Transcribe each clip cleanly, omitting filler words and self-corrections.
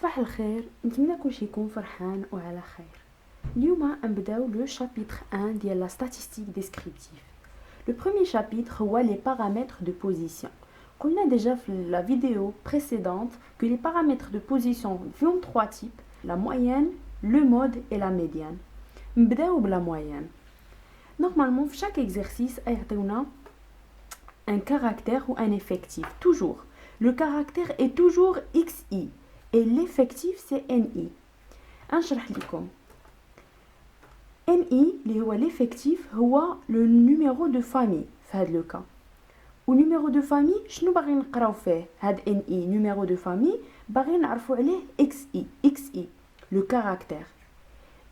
صباح الخير، نتمنى كلشي يكون فرحان وعلى خير. اليوم نبداو لو شابيتر 1 ديال لا statistique descriptive. Le premier chapitre هو les paramètres de position. قلنا déjà في la vidéo précédente que les paramètres de position فيهم trois types: la moyenne, le mode et la médiane. نبداو بلا moyenne. Normalement في chaque exercice يعطيونا un caractère ou un effectif. Toujours. Le caractère est toujours xi et l'effectif c'est ni. نشرح لكم. ni اللي هو l'effectif هو le numéro de famille في هذا لو كا. ونيميرو دو فامي شنو باغي نقراو فيه؟ هاد ni numéro de famille باغي نعرفوا عليه xi le caractère.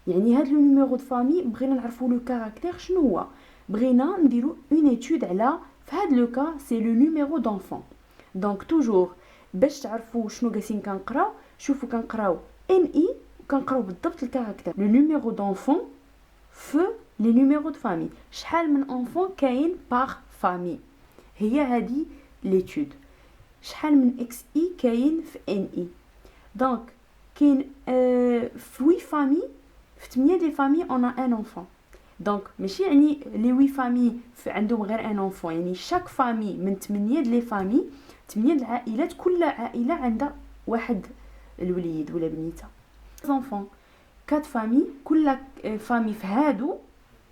يعني هاد لو نيميرو دو فامي بغينا نعرفوا لو كاركتير شنو هو. بغينا نديرو اون ايتود على في هاد لو كا سي لو نيميرو دونفون. دونك توجور باش تعرفوا شنو قاسين كنقراو شوفوا كنقراو ni وكنقراو بالضبط الكاركتير لو نيميرو دونفون في لي نيميرو دو فامي. شحال من انفون كاين باغ فامي هي هادي ليتود. شحال من xi كاين في ni. دونك كاين في 8 فامي في 8 دي فامي اون ا ان انفون. دونك ماشي يعني لي 8 فامي عندهم غير ان انفون، يعني شاك فامي من 8 لي فامي 8 العائلات كل عائله عندها واحد الوليد ولا بنيته. زونفون 4 فامي كل فامي في هادو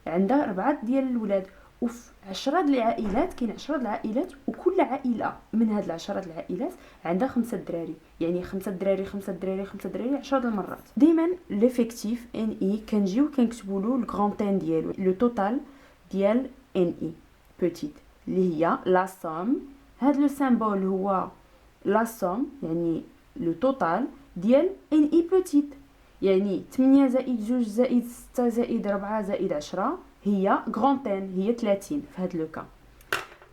عندها 4 ديال الولاد، وفي 10 د العائلات كاين 10 د العائلات وكل عائله من هاد العشرة العائلات عندها 5 دراري، يعني 5 دراري 5 دراري 5 دراري 10 د المرات. دائما ليفيكتيف ni كنجيو كنكتبوا له الغرانتين ديالو لو توتال ديال ni بوتيت اللي هي لا سوم. هاد لو سيمبول هو لا سوم يعني لو توتال ديال ni بوتيت، يعني 8 زائد 2 زائد 6 زائد 4 زائد 10 هي غرانتين هي 30 في هاد لو كا.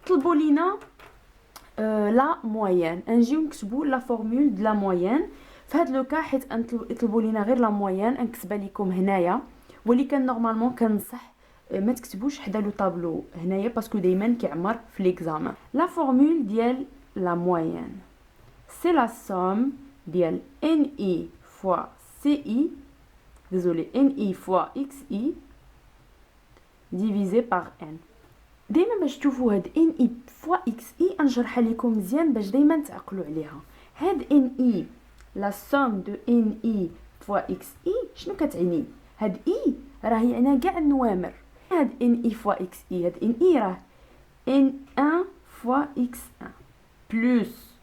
طلبوا لينا لا موين، نجيو نكتبوا لا فورمول د لا موين في هاد لو كا. حيت يطلبوا لينا غير لا موين نكتبها لكم هنايا، ولكن نورمالمون كنصح ما تكتبوش حدا لو طابلو هنايا باسكو دائما كيعمر في ليكزامان. لا فورمول ديال لا موين سي لا سوم ديال ni فوا ci désolé ni fois xi divisé par n. دايما باش تشوفوا هاد ni فوا xi نشرح لكم مزيان باش دايما تعقلوا عليها. هاد ni لا سوم دو ni فوا xi شنو كتعني؟ هاد i راه يعني كاع النوامر. هاد ni فوا xi هاد ni راه n1 فوا x1 بلس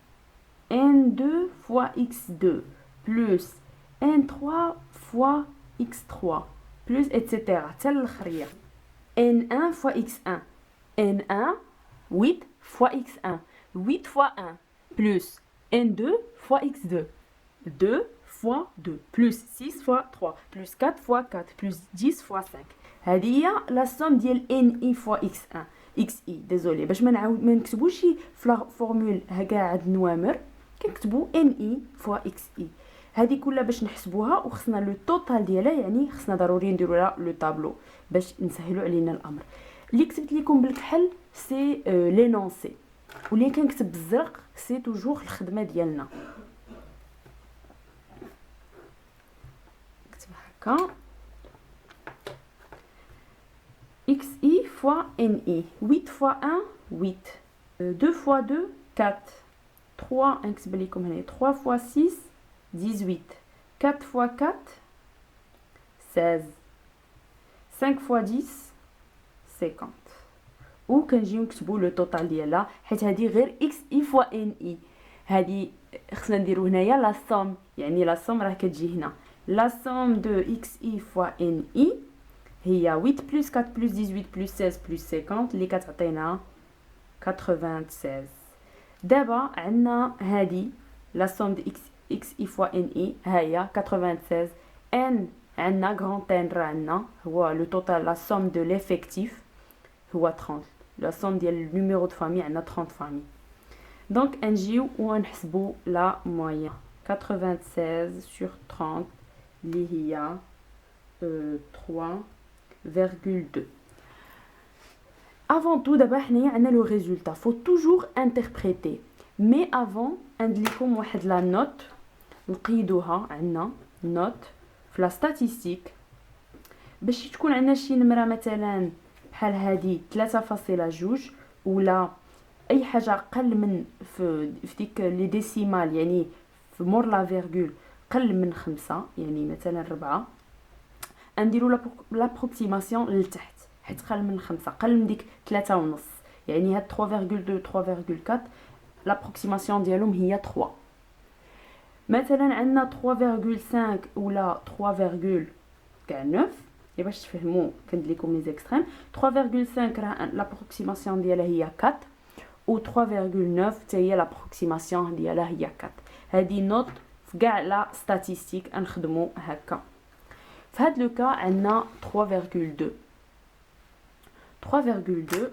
n2 فوا x2 بلس n3 fois x3 plus etc. حتى الاخريه. n1 fois x1 n1 8 fois x1 8 fois 1 plus n2 fois x2 2 fois 2 plus 6 fois 3 plus 4 fois 4 plus 10 fois 5. هذه هي لا سوم ديال ni fois x1 xi. ديزولي باش ما نكتبوش في لا فورمول هكا عند النوامر كنكتبوا ni fois xi. هذه كلها باش نحسبوها وخصنا لو توتال ديالها، يعني خصنا ضروري نديروا لها لو طابلو باش نسهلوا علينا الامر. اللي كتبت لكم بالكحل سي لينونسي، واللي كنكتب بالزرق سي توجور الخدمه ديالنا. نكتب هكا xi fois ni 8 fois 1 8 2 fois 2 4 3 نكتب لكم هنا 3 fois 6 18 4 fois 4 16 5 fois 10 50. وكنجيو نكتبوا لو توتال ديالها حيت هذه غير xi فوا ni. هذه خصنا نديرو هنايا لا سوم، يعني لا سوم راه كتجي هنا لا سوم دو xi فوا ni هي 8 بلس 4 بلس 18 بلس 16 بلس 50 اللي كتعطينا 96. دابا عندنا هذه لا سوم دو xi fois ni هيا 96. n عندنا غرانتين راه عندنا هو لو توتال لا سوم دو ليفيكتيف هو 30. لا سوم ديال النيميرو دو فامي عندنا 30 فامي. دونك نجيو ونحسبوا لا موين 96 sur 30 اللي هي 3,2. avant tout دابا حنايا عندنا لو ريزولتا. faut toujours interpréter. mais avant ندير لكم واحد لا نوت نقيدوها عندنا نوت في لا ستاتيستيك باش تكون عندنا شي نمره مثلا بحال هذه 3.2 ولا اي حاجه اقل من في ديك لي ديسيمال، يعني في مور لا فيرغول قل من 5، يعني مثلا 4، نديرو لابروكسيماسيون لتحت حيت قل من 5 قل من ديك 3.5، يعني هاد 3.2 3.4 لابروكسيماسيون ديالهم هي 3. مثلا عندنا 3.5 ولا 3.9 باش تفهموا كندير لكم لي زيكستريم. 3.5 راه لابروكسيماسيون ديالها هي 4 و 3.9 حتى هي لابروكسيماسيون ديالها هي 4. هذه نوت في كاع لا ستاتيستيك نخدموا هكا. في هذا لو كا عندنا 3.2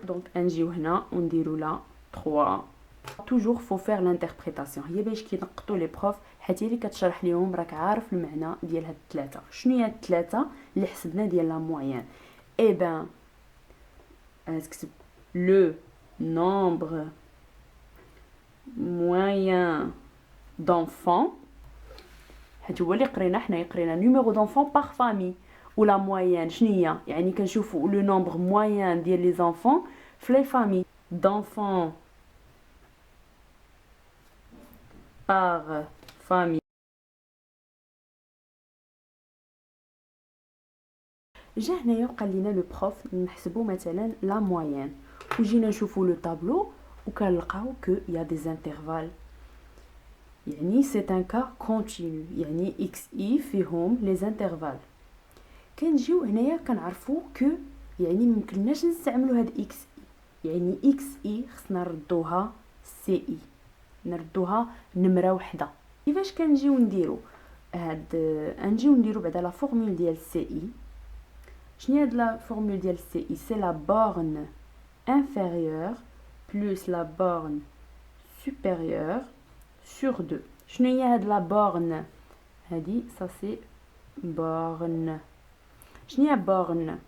دونك نجيو هنا ونديروا لا 3. توجور فو فير لانتربريتاسيون، هي باش كينقطوا لي بروف حتى اللي كتشرح ليهم راك عارف المعنى ديال هاد الثلاثه. شنو هي الثلاثه اللي حسبنا ديال لا موين؟ اي بان تكتب لو نومبر موين d'enfants، حيت هو اللي قرينا حنا قرينا نيميرو d'enfants par famille ولا موين شنو هي، يعني كنشوفوا لو نومبر موين ديال لي زانفون في لي فامي d'enfants par famille. جا هنايا وقال لنا لو بروف نحسبوا مثلا لا موين وجينا نشوفوا لو طابلو وكنلقاو كو يا دي انترفال، يعني سي ان كا كونتينيو، يعني اكس اي فيهم لي انترفال. كنجيو هنايا كنعرفوا كو يعني ممكنناش نستعملوا هاد اكس اي، يعني اكس اي خصنا نردوها سي اي، نردوها نمره وحده. كيفاش كنجيو نديرو هاد نجيو نديرو بعدا لا فورمول ديال سي اي. شنو هي هاد لا فورمول ديال سي اي؟ سي لا بورن انفيريور بلس لا بورن supérieur sur 2. شنو هي هاد لا بورن هادي؟ سا سي بورن. شنو هي بورن؟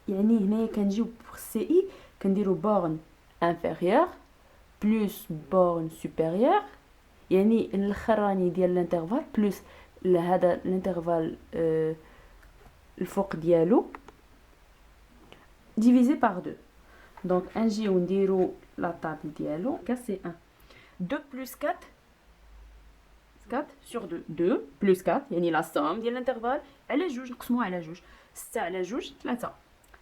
يعني هنايا كنجيو بور سي اي كنديرو بورن انفيريور بلس بورن supérieur، يعني الاخراني ديال الانترفال بلس هذا الانترفال الفوق ديالو ديفيزي بار 2. دونك نجيو نديرو لا طابل ديالو كا سي 1 2 بلس 4 4 sur 2 2 بلس 4 يعني لا سوم ديال الانترفال على جوج نقسموها على جوج 6 على جوج 3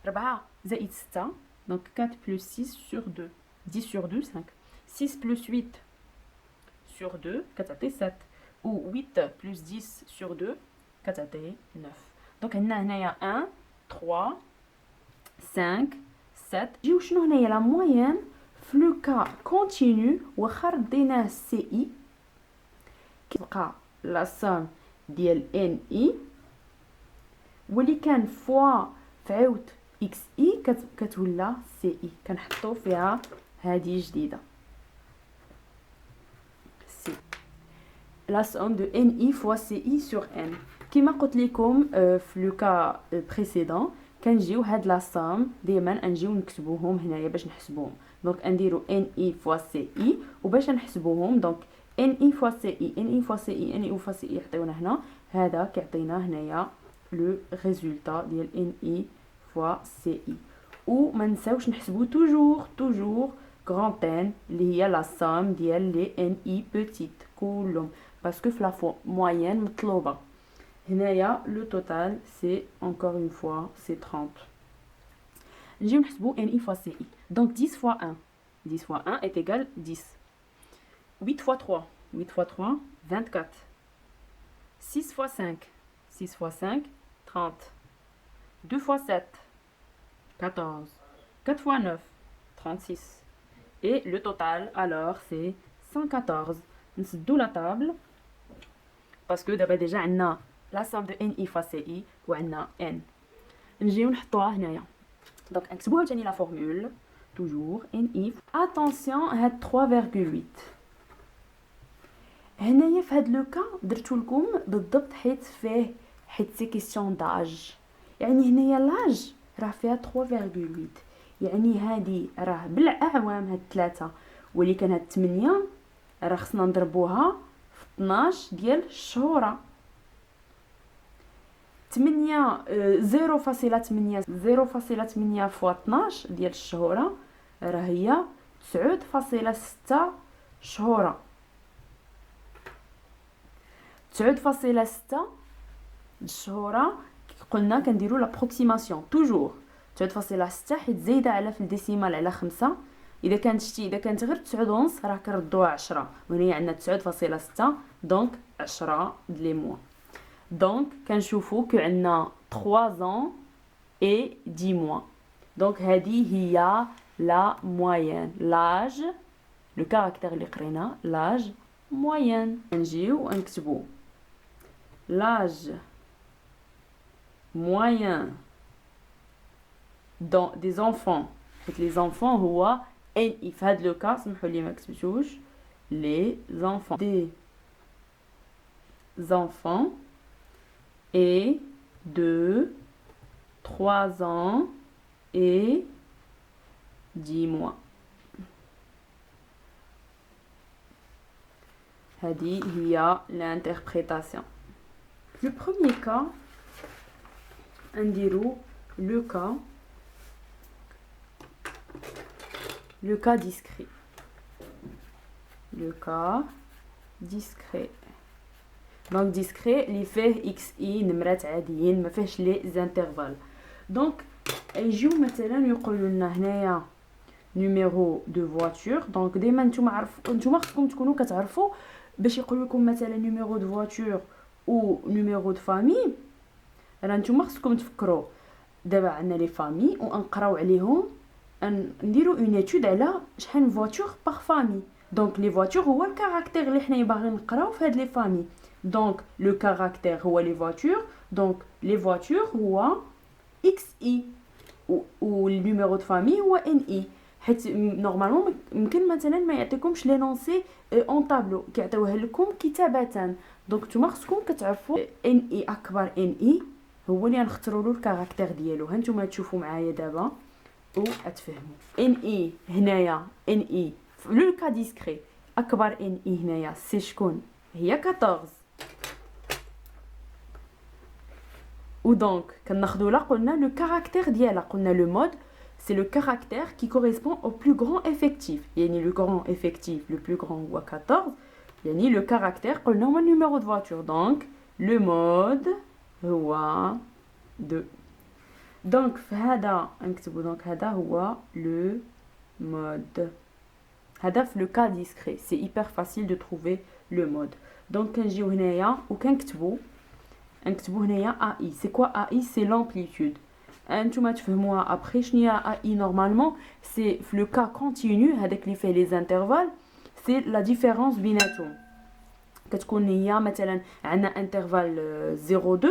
4 زائد 6 دونك 4 بلس 6 sur 2 10 sur 2 5 6 بلس 8 sur 2 كتعطي 7 و 8 بلس 10 sur 2 كتعطي 9. دونك عندنا هنايا 1 3 5 7. جيو شنو هنايا لا موين في لو كا كونتينيو واخا رديناه سي اي كتبقى لا سوم ديال ان اي واللي كان فوا فعاود اكس اي كتولى سي اي، كنحطو فيها هذه جديده سي لا سوم دو ان اي فوا سي اي سور ان. كما قلت لكم في لو كا بريسيدون كنجيو هاد لا سوم ديما نجيو نكتبوهم هنايا باش نحسبوهم. دونك نديرو ان اي فوا سي اي وباش نحسبوهم دونك ان اي فوا سي اي ان اي فوا سي اي ان اي فوا سي اي يعطيونا هنا، هذا كيعطينا هنايا لو ريزولطا ديال ان اي فوا سي اي. وما نساوش نحسبو توجور غران ان اللي هي لا سوم ديال لي ان اي بوتيت كلهم باسكو في لا فوا موين مطلوبه. هنايا لو توتال سي encore une fois سي 30. نجيو نحسبو ان اي فوا سي اي. دونك 10 فوا 1 10 فوا 1 est égal 10. 8 fois 3 8 fois 3 24. 6 fois 5 6 fois 5 30. 2 fois 7 14. 4 fois 9 36. Et le total alors c'est 114. نسدو la table parce que d'abord déjà عندنا la somme de n i fois c i وعندنا n. نجيو نحطوها هنايا دونك نكتبوها ثاني لا فورمول toujours n i. attention هاد 3,8 هنايا في هاد لو كا درتو لكم بالضبط حيت سي كيسيون داج، يعني هنايا لاج راه فيها 3,8 يعني هادي راه بالاعوام هاد 3 ولكن هاد 8 راه خصنا نضربوها 12 ديال الشهورة. 8 0.8 فوا 12 ديال الشهورة راه هي 9.6 شهورة. 9.6 الشهورة قلنا كنديرو لابروكسيماسيون توجور 9.6 حيت زايده على في الديسيمال على 5. اذا كانت غير 9.5 راه كنردوها 10 وهنا عندنا 9.6 دونك 10 لي موا. دونك كنشوفوا كو عندنا 3 ans et 10 mois. دونك هذه هي لا موين لاج لو كاركتير اللي قرينا لاج موين. نجيو ونكتبوا لاج moyen dans des enfants. Les enfants هو NI. في هذا لو كا سمحوا لي ما كتبتوش les enfants des enfants et de 3 ans et 10 mois. هذه هي l'interprétation. Le premier cas نديرو le cas discret. Le cas discret. Donc discret اللي فيه XI نمرات عاديين ما فيهش لي زانترفال. دونك يجيو مثلا يقولوا لنا هنايا نيميرو دو فواتور. دونك ديما نتوما خصكم تكونوا كتعرفوا باش يقولوا لكم مثلا نيميرو دو فواتور او نيميرو دو فامي. راه نتوما خصكم تفكروا دابا عندنا لي فامي ونقراو عليهم نديرو اون ايتود على شحال فواتور باغ فامي. دونك لي فواتور هو الكاركتير اللي حنا باغيين نقراو في هاد لي فامي. دونك لو كاركتير هو لي فواتور. دونك لي فواتور هو اكس اي و النيميرو دو فامي هو ان اي. حيت نورمالمون ممكن مثلا ما يعطيكمش لي نونسي اون طابلو كيعطيوها لكم كتابه. دونك نتوما خصكم كتعرفوا ان اي اكبر ان اي هو اللي غنختاروا له الكاركتير ديالو. ها نتوما تشوفوا معايا دابا و اتفهموا ان اي هنايا ان اي لو كا ديسكري اكبر ان اي هنايا سي شكون هي 14. و دونك كناخذوا لا قلنا لو كاركتير ديالها قلنا لو مود c'est le caractère qui correspond au plus grand effectif. يعني le grand effectif le plus grand هو 14 يعني le caractère قلنا هو numéro de voiture. donc le mode هو 2. دونك في هذا نكتبوا دونك هذا هو لو مود. هذا في لو كا ديسكري سي hyper facile de trouver le mode. دونك كنجيو هنايا وكنكتبوا هنايا AI. c'est quoi AI? c'est l'amplitude. انتوما تفهموها ابري شنو هي AI نورمالمون. سي في لو كا كونتينيو هذاك اللي فيه لي زانترفال سي لا ديفيرونس بيناتهم. كتكون هي مثلا عندنا انترفال 0.2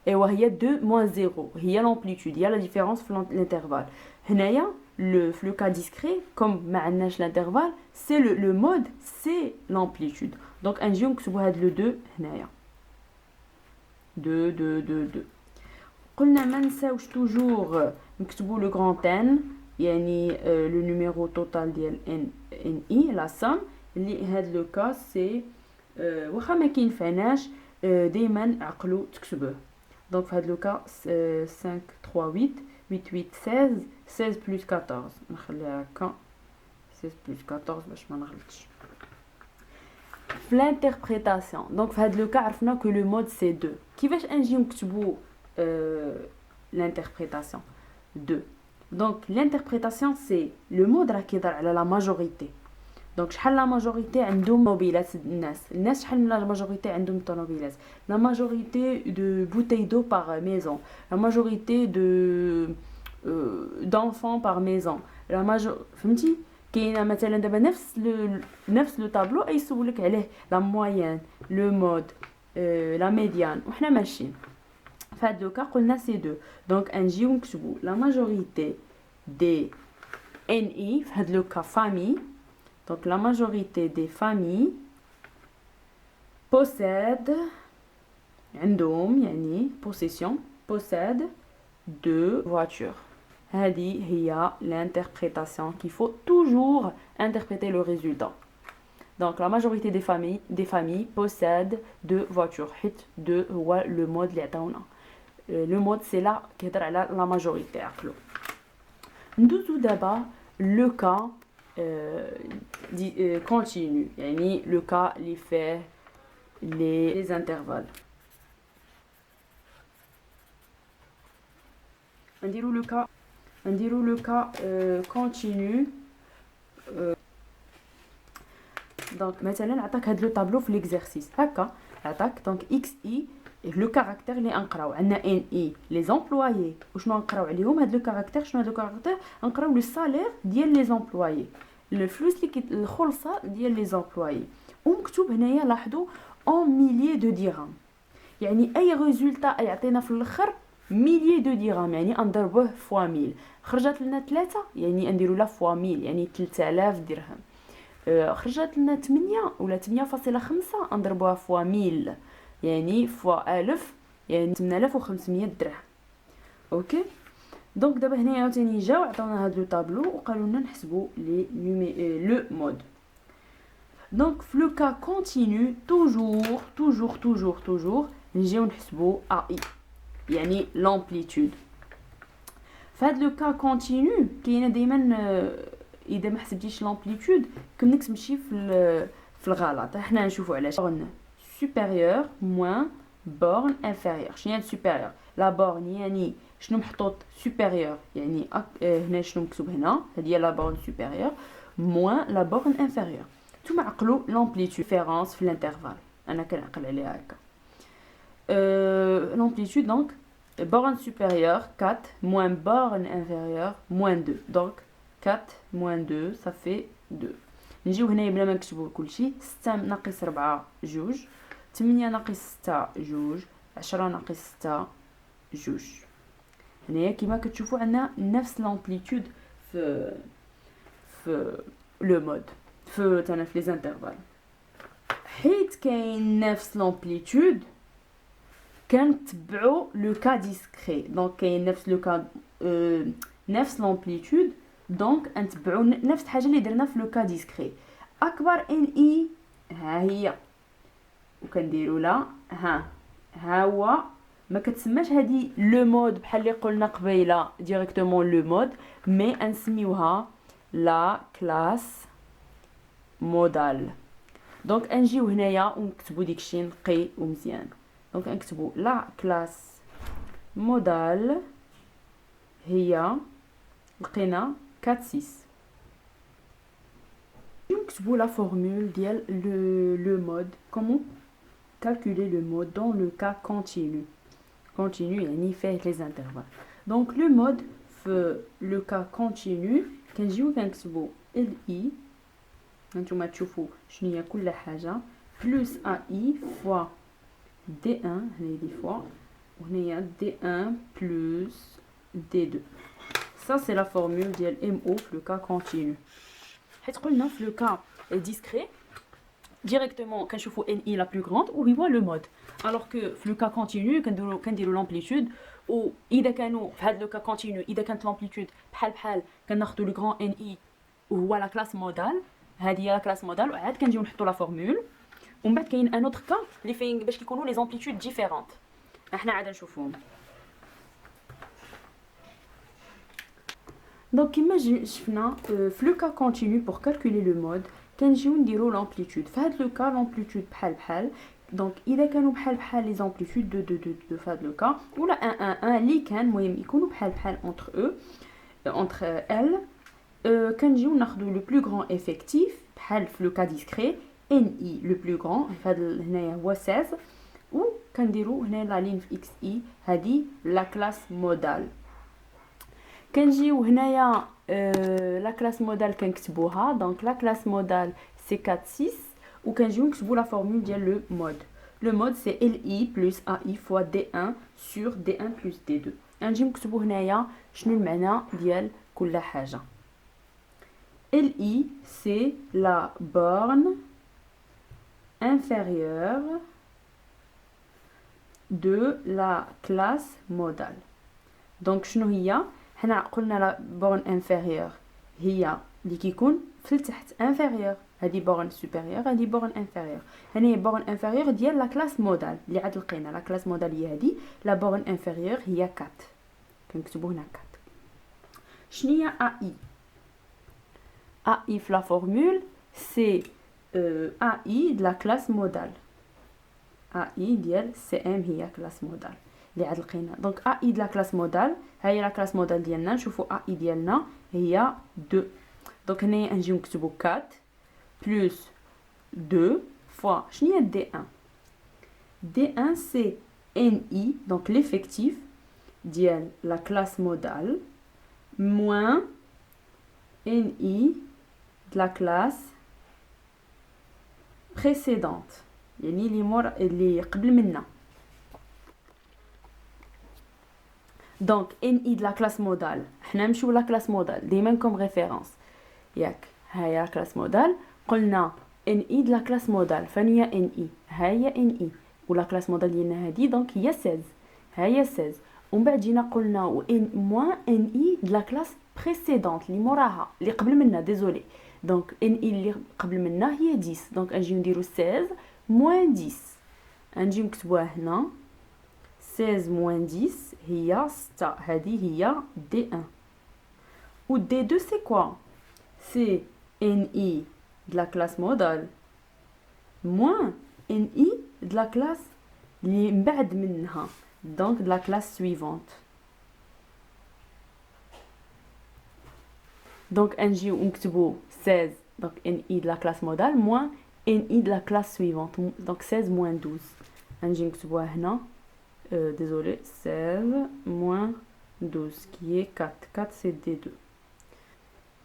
ايوا هي 2 - 0 هي لامبليتود هي لا ديفيرونس في الانترفال. هنايا في لو كا ديسكري كوم ما عندناش الانترفال سي لو مود سي لامبليتود. دونك نجيو نكتبوا هاد لو 2 هنايا 2 2 2 2. قلنا ما نساوش توجور نكتبوا لو غران ان يعني لو نيميرو توتال ديال ان اي لا سام اللي هاد لو كا سي واخا ما كينفعناش دائما عقلوا تكتبوه. دونك في هاد لو كا 5 3 8 8 8 16 16 بلس 14 نخليها هكا 16 بلس 14 باش ما نغلطش في لانتربريتاسيون. دونك في هاد لو كا عرفنا كو لو مود سي 2. كيفاش نجيو نكتبوا l'interprétation 2. donc l'interprétation c'est le mode راه كيدار على لا ماجوريتي. دونك شحال لا ماجوريتي عندهم طوموبيلات الناس شحال من لا ماجوريتي عندهم طوموبيلات. لا ماجوريتي دو بوتاي دو باغ ميزون لا ماجوريتي دو d'enfants par maison لا فهمتي. كاينه مثلا دابا نفس لو طابلو يسولك عليه لا موين لو مود لا ميديان وحنا ماشيين في هاد لو كا قلنا سي 2. دونك نجيو نكتبوا لا ماجوريتي دي ان اي في هاد لو كا فامي. دونك لا ماجوريتي دي فامي possède عندهم يعني possession possède 2 voitures. هذه هي l'interprétation qu'il faut toujours interpréter le résultat. Donc la majorité des familles possèdent 2 voitures. حيت 2 هو le mode اللي عطاونا. Le mode c'est là كيهضر على la majorité عقلو. ندوزو دابا le cas continu يعني le cas اللي فيه les intervalles. نديرو le cas continu. Donc مثلا عطاك هاد لو طابلو في ليكزارسيس هكا عطاك دونك اكس اي لو كاركتير اللي نقراو عندنا ان اي لي زومبلويي وشنو نقراو عليهم هاد لو كاركتير شنو هاد لو كاركتير نقراو لو سالير ديال لي زومبلويي الفلوس اللي الخلصه ديال لي زومبلويي ومكتوب هنايا لاحظوا اون ميليي دو درهم يعني اي ريزولتا يعطينا في الاخر ميليي دو درهم يعني نضربوه فوا 1000 خرجت لنا 3 يعني نديرو لا فوا 1000 يعني 3000 درهم. خرجت لنا 8 ولا 8.5 نضربوها فوا 1000 يعني فوا 1000 يعني 8500 درهم. اوكي دونك دابا هنايا عاوتاني جاو عطاونا هاد لو طابلو وقالوا لنا نحسبوا لي لو مود. دونك في لو كا كونتينيو توجور نجيو نحسبوا اي يعني لامبليتود. فهاد لو كا كونتينيو كاينه دائما اذا ما حسبتيش لامبليتود كنك تمشي في الغلط. حنا نشوفوا علاش بورن سوبيريور موان بورن انفيريور. شنو يعني سوبيريور؟ لا بورن يعني شنو محطوط سوبيريور يعني هنا شنو مكتوب هنا هذه هي لا بورن سوبيريور موان لا بورن انفيريور. نتوما عقلوا لامبليتود ديفيرونس في الانترفال انا كنعقل عليها هكا. L'amplitude donc borne supérieure 4 moins borne inférieure moins 2 donc 4 moins 2 ça fait 2. نجيو هنايا بلا ما نكتبوا كلشي 6 ناقص 4 جوج 8 ناقص 6 جوج 10 ناقص 6 جوج. هنايا كيما كتشوفوا عندنا نفس لامبليتود في لو مود في لي زانترفال. حيت كاين نفس لامبليتود كنتبعوا لو كا ديسكري دونك كاين نفس لو كا نفس لامبليتود دونك نتبعوا نفس الحاجه اللي درنا في لو كا ديسكري. اكبر ان اي ها هي وكنديروا لا ها هو ما كتسماش هذه لو مود بحال اللي قلنا قبيله ديريكتومون لو مود مي نسميوها لا كلاس مودال. دونك نجيو هنايا ونكتبوا داكشي نقي ومزيان. دونك نكتبوا لا كلاس مودال هي لقينا 4 6. نكتبوا لا فورمول ديال لو مود كومون calculer le mode dans le cas continu. Continu يعني فيه les intervalles. Donc le mode في le cas continu كنجيو كنكتبوا LI هانتوما تشوفوا شنو هي كل حاجه بلس AI فوا D1 هنا دي فوا وهنايا D1 plus D2. Ça c'est la formule ديال MO في le cas continu. حيت قلنا في le cas discret directement كنشوفوا NI la plus grande و هو le mode. alors que في le cas continu كنديروا l'amplitude واذا كانوا في هذا le cas continu اذا كانت l'amplitude بحال كناخذوا le grand NI وهو لا كلاس مودال. هذه هي لا كلاس مودال وعاد كنجيو نحطوا لا فورمول. ومن بعد كاين ان اوتر كا اللي فين باش كيكونوا لي زامبليتود ديفيرونت احنا عاد نشوفوهم. دونك كيما شفنا في لو كا كونتينيو بور كالكولي لو مود كنجيو نديرو لامبليتود. في هذا لو كا لامبليتود بحال دونك اذا كانوا بحال لي زامبليتود دو في هذا لو كا ولا 1 اللي كان المهم يكونوا بحال اونتر اونتر ال كنجيو ناخذوا لو بلو غران افيكتيف بحال في لو كا ديسكري NI le plus grand هذا هنايا هو 16 و كنديروا هنا لا لين في اكس اي هذه لا كلاس مودال. كنجيو هنايا لا كلاس مودال كنكتبوها دونك لا كلاس مودال سي 4 6 و كنجيو نكتبوا لا فورمول ديال لو مود. لو مود سي LI plus AI fois D1 sur D1 plus D2. نجي نكتبوا هنايا شنو المعنى ديال كل حاجه. LI c'est la borne inférieure de la classe modale. donc شنو هي حنا قلنا لا borne inférieure هي اللي كيكون في التحت inférieur هذه borne supérieure هذه borne inférieure. هنا borne inférieure ديال لا كلاس مودال اللي عاد لقينا لا كلاس مودال هي هذه. لا borne inférieure هي 4 كنكتبوا هنا 4. شنو هي AI؟ AI في لا فورمول سي AI de la classe modale. AI ديال CM هي كلاس مودال اللي عاد لقينا. دونك AI de la classe modale هي لا كلاس مودال ديالنا. نشوفوا AI ديالنا هي 2. دونك هنا نجيو نكتبوا 4 plus 2 fois شنو هي D1. D1 c'est NI donc l'effectif ديال la classe modale moins NI de la classe précédente يعني اللي قبل منا. دونك NI de la classe modale حنا نمشيو لا كلاس مودال ديما كوم ريفيرونس ياك. هيا كلاس مودال قلنا NI de la classe modale فين هي NI هيا NI ولا كلاس مودال ديالنا هذه دونك هي 16 هيا 16. ومن بعد جينا قلنا و ان موان NI de la classe précédente اللي موراها اللي قبل منا ديزولي. دونك NI اللي قبل منا هي 10 دونك نجيو نديرو 16 موان 10 نجيو نكتبوها هنا 16 موان 10 هي 6. هذه هي D1 و D2 سي كوا سي NI de la classe modale moins NI de la classe اللي من بعد منها donc de la classe suivante. donc نجيو نكتبو 16 donc NI de la classe modale moins NI de la classe suivante donc 16 moins 12 نجي نكتبوها هنا désolé 16 moins 12 qui est 4 4 c'est D2.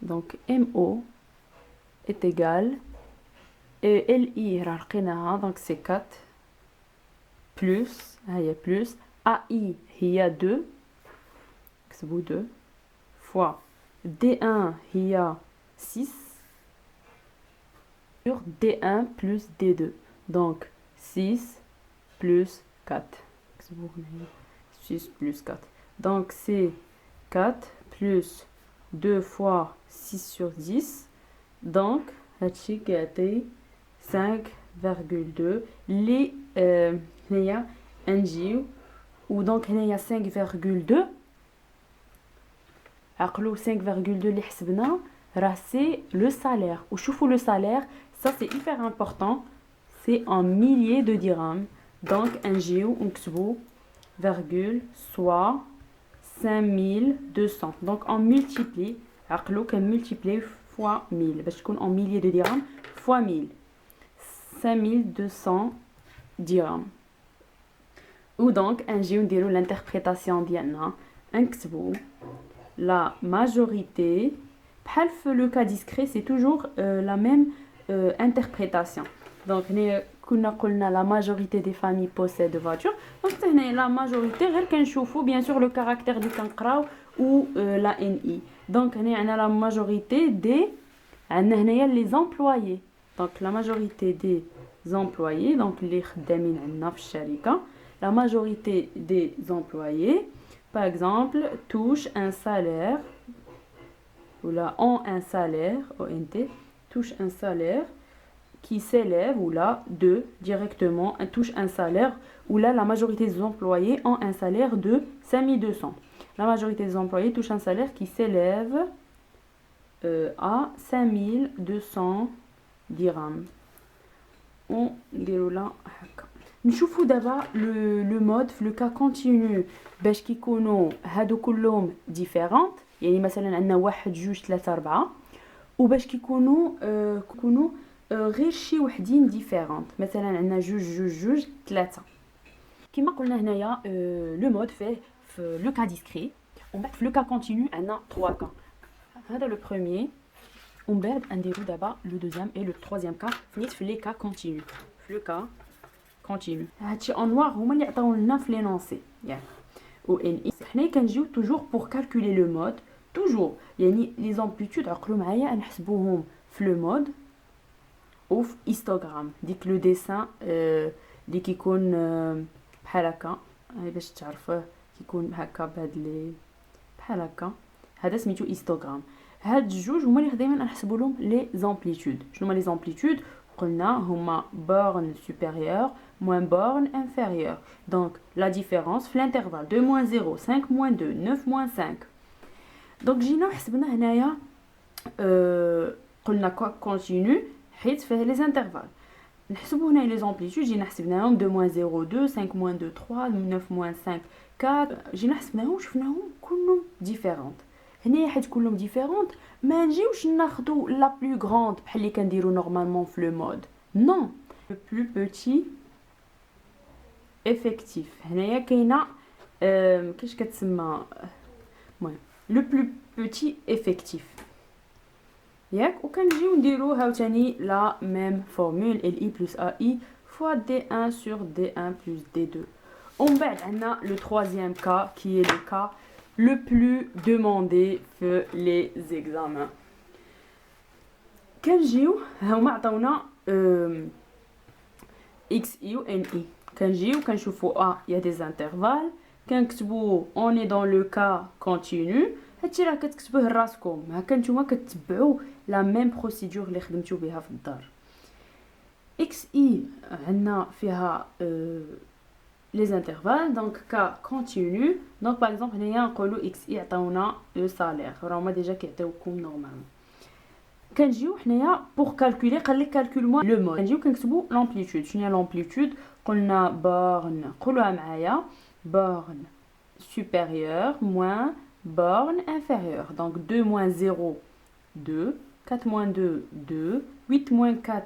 donc MO est égal et LI راه لقيناها donc c'est 4 plus هي plus AI هي 2 نكتبو 2 fois D1 هي 6 sur D1 plus D2 donc 6 plus 4 نكتبو هنا 6 plus 4 donc c'est 4 plus 2 fois 6 sur 10 donc هادشي كيعطي 5,2 اللي هنايا نجيو و دونك هنايا 5,2 عقلوا 5,2 اللي حسبنا راه سي لو سالير. وشوفوا لو سالير ça c'est hyper important c'est en milliers de dirhams donc نجيو نكتبو virgule soit 5200 donc on multiplie عقلوا كنملتيبلي fois 1000 باش تكون en milliers de dirhams fois 1000 5200 dirhams. ou donc نجيو نديرو l'interprétation ديالنا نكتبو la majorité بحال في لو cas discret c'est toujours la même interprétation. donc هنا كنا قلنا la majorité des familles possèdent voiture donc هنا la majorité غير كنشوفو bien sûr le caractère اللي كنقراو ou la NI. donc هنا عندنا la majorité des عندنا هنايا les employés donc la majorité des employés donc اللي خدامين عندنا في الشركه la majorité des employés par exemple touchent un salaire ou là ont un salaire ONT touche un salaire qui s'élève ou là de directement touche un salaire ou là la majorité des employés ont un salaire de 5200. La majorité des employés touche un salaire qui s'élève à 5200 dirhams. On نديرو لا هكا. نشوفوا دابا لو مود في لو كا كونتينيو باش كيكونوا هادو كلهم ديفيرونت يعني مثلا عندنا 1 2 3 4 وباش كيكونوا غير شي وحدين ديفيرونت مثلا عندنا 2 2 2 3 كما قلنا هنايا لو مود فيه في لو كا ديسكري ومن بعد في لو كا كونتينيو عندنا 3 كا. هذا لو بروميير ومن بعد نديرو دابا لو دوزيام اي لو ترويزيام كا فنيت في لي كا كونتينيو في لو كا كونتينيو. هادشي اون نوار هما اللي عطاو لنا في لينونسي يعني و ان اي. حنا كنجيو توجور بور كالكولي لو مود توجور يعني لي زامبليتود عقلوا معايا نحسبوهم في لو مود و في هيستوغرام ديك لو ديسان اللي كيكون بحال هكا باش تعرفوه كيكون هكا بهاد لي بحال هكا هذا سميتو هيستوغرام. هاد الجوج هما اللي دائما نحسبوا لهم لي زامبليتود. شنو هما لي زامبليتود؟ قلنا هما borne supérieure moins borne inférieure. Donc la différence في l'intervalle 2 moins 0 5 moins 2 9 moins 5. Donc جينا وحسبنا هنايا قلنا continu حيت فيه لي انترفال. نحسبوا هنا لي زامبليتود جينا حسبناهم 2 moins 0 2 5 moins 2 3 9 moins 5 4. جينا حسبناهم وشفناهم كلهم ديفيرونت. هنا حيت كلهم ديفيرونت ما نجيوش ناخذوا لا بلو غراند بحال اللي كنديروا نورمالمون في لو مود. نو لو بلو بوتي افيكتيف. هنايا كاينه كيفاش كتسمى المهم لو بلو بوتي افيكتيف ياك. وكنجيو نديرو عاوتاني لا ميم فورمول ال اي بلس ا اي فوا دي 1 sur دي 1 بلس دي 2. ومن بعد عندنا لو troisième cas qui est le cas le plus demandé في les examens. كنجيو هما عطاونا x i و n i. كنجيو كنشوفوا il y a des intervalles كنكتبوا on est dans le cas continu. هادشي راه كتكتبوه لراسكم هكا نتوما كتبعوا لا ميم بروسيدور اللي خدمتو بها في الدار. x i عندنا فيها les intervalles donc cas continu. donc par exemple هنايا نقولوا x i عطاونا لو سالير راهما ديجا كيعطيوكم نورمالمون. كنجيو حنايا بور كالكولي قال لك كالكول موا لو مود. كنجيو كنكتبوا لامبليتود. شنو هي لامبليتود؟ قلنا بورن قولوها معايا borne supérieure moins borne inférieure. Donc 2 moins 0 2 4 moins 2 2 8 moins 4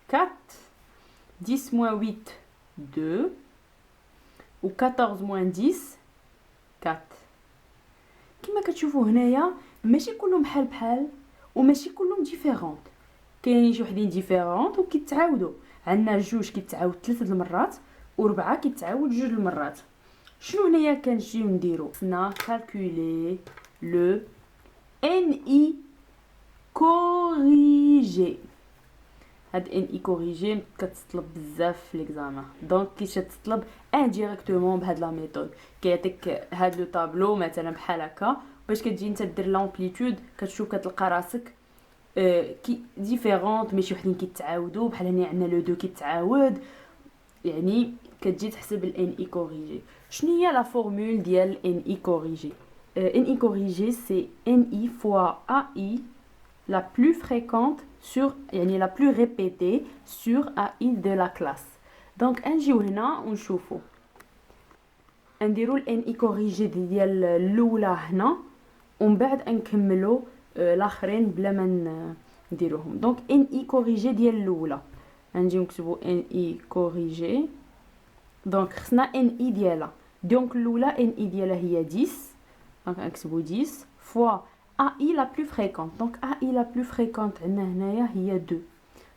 4 10 moins 8 2 و 14 moins 10 4. كما كتشوفوا هنايا ماشي كلهم بحال وماشي كلهم ديفيرونت. كاينين شي وحدين ديفيرونت وكيتعاودوا. عندنا جوج كيتعاود 3 المرات و4 كيتعاود 2 المرات. شنو هنايا كنجيو نديرو؟ خصنا كالكولي لو ان اي كوريجي. هاد ان اي كوريجي كتطلب بزاف في ليكزامان. دونك كيفاش تطلب انديريكتومون بهاد لا ميثود؟ كيعطيك هاد لو طابلو مثلا بحال هكا باش كتجي انت دير لامبليتود كتشوف كتلقى راسك كي ديفيرونت ماشي وحدين كيتعاودوا بحال هنا عندنا لو 2 كيتعاود يعني كتجي تحسب الان اي كوريجي. شنو هي لا فورمول ديال ان اي كوريجي؟ ان اي كوريجي سي ان اي فوا ا اي la plus fréquente sur يعني la plus répétée sur AI de la classe. donc نجيو هنا ونشوفوا نديروا الان اي كوريجي ديال الاولى هنا ومن بعد نكملوا الاخرين بلا ما نديروهم. دونك ان اي كوريجي ديال الاولى نجيو نكتبوا ان اي كوريجي. دونك خصنا ان اي ديالها. دونك الاولى ان اي ديالها هي 10. دونك نكتبوا 10 فوا AI la plus fréquente. donc AI la plus fréquente عندنا هنايا هي 2.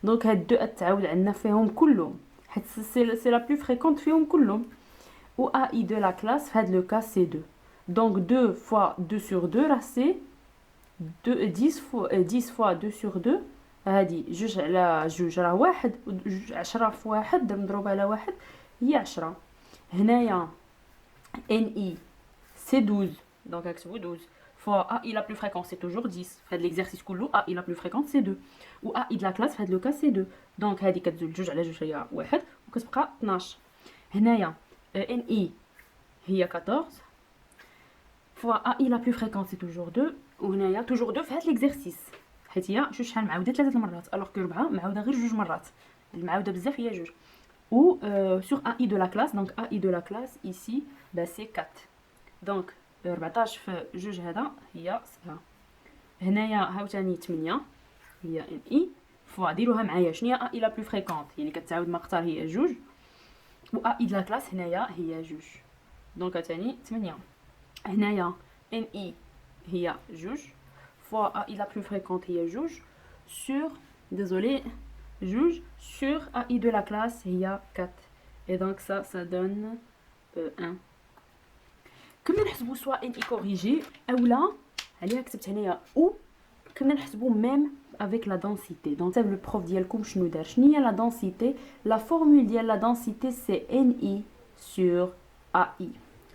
دونك هاد 2 تعاود عندنا فيهم كلهم حيت سي لا plus fréquente فيهم كلهم. و AI de la classe في هاد لو كا سي 2. donc 2 fois 2 sur 2 راه سي 10 fois 2 sur 2 هادي جوج على جوج راه واحد. 10 في واحد مضروبه على واحد هي 10. هنايا NI c'est 12. donc نكتبوا 12 fois AI la plus fréquente c'est toujours 10. في هذا l'exercice كله AI la plus fréquente c'est 2 و AI de la classe في هذا لو كا c'est 2. donc هذه كتزول جوج على جوج هي واحد وكتبقى 12. هنايا NI هي 14 fois AI la plus fréquente c'est toujours 2 وهنايا toujours 2 في هذا l'exercice حيت هي جوج شحال معاوده 3 المرات الوغ كو 4 معاوده غير جوج مرات. المعاوده بزاف هي جوج. و sur AI de la classe donc AI de la classe ici bah c'est 4. donc 14 في جوج هذا هي 7. هنايا عاوتاني 8 هي ان اي فوا ديروها معايا شنو هي اي لا بلو فريكونت يعني كتعاود مقطع هي جوج و اي د لا كلاس هنايا هي جوج. دونك عاوتاني 8. هنايا ان اي هي جوج فوا اي لا بلو فريكونت هي جوج sur désolé جوج sur اي de la classe هي 4 et donc ça donne 1. كنا نحسبوا سواء ان اي كوريجي اولا عليها كتبت هنايا او كنا نحسبوا ميم avec la densité. donc le prof ديالكم شنو دار شنو هي la densité. la formule ديال la densité c'est NI sur AI.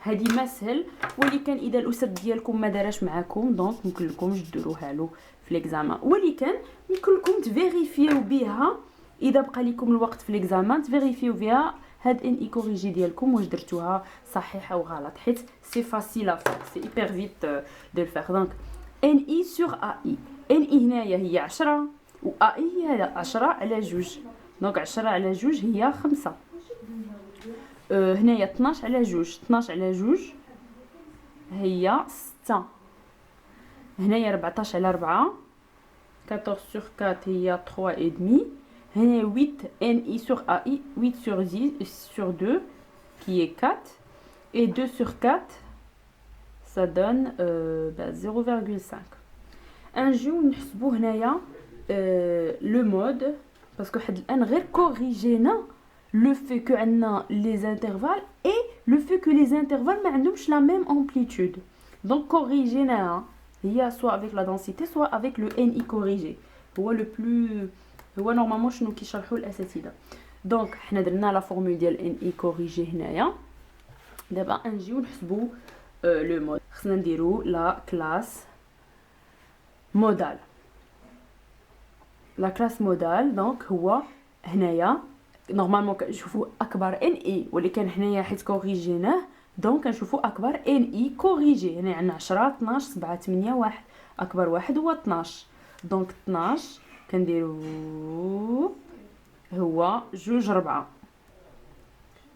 هادي ما سهل، ولكن اذا الاستاذ ديالكم ما دارش معاكم دونك يمكن لكم ديروها له في ليكزامان، ولكن يمكن لكم تفيريفيو بها اذا بقى لكم الوقت في ليكزامان تفيريفيو بها هاد ان اي كوريجي ديالكم واش درتوها صحيح او غلط، حيت سي فاسيل ا فير، سي ايبر فيت دو الفير. دونك ان اي سور ا اي، ان اي هنايا هي 10 و ا اي هي 10 على 2، دونك 10 على 2 هي 5. هنايا 12 على 2، 12 على 2 هي 6. هنايا 14 على 4، 14 sur 4 هي 3 et demi. هنا 8 NI sur AI, 8 sur 10 sur 2 qui est 4. Et 2 sur 4 ça donne 0,5. نجيو نحسبو هنايا لو مود باسكو حد الان غير كوريجينا لو في كو عندنا لي انترفال اي لو في كو لي انترفال ما عندهمش لا ميم امبليتود، دونك كوريجيناها هي سوا افيك لا دنسيتي سوا افيك لو ان اي كوريجي. هو لو بلو هو نورمالمون شنو كيشرحوا الاساتذه. دونك حنا درنا لا فورمول ديال ان اي كوريجي هنايا. دابا نجيو نحسبوا لو مود. خصنا نديرو لا كلاس مودال. لا كلاس مودال دونك هو هنايا نورمالمون كنشوفوا اكبر ان اي، ولكن حنايا حيت كوريجيناه دونك كنشوفوا اكبر ان اي كوريجي. هنا عندنا 10 12 7 8 1، اكبر واحد هو 12. دونك 12 كنديرو هو 2/4.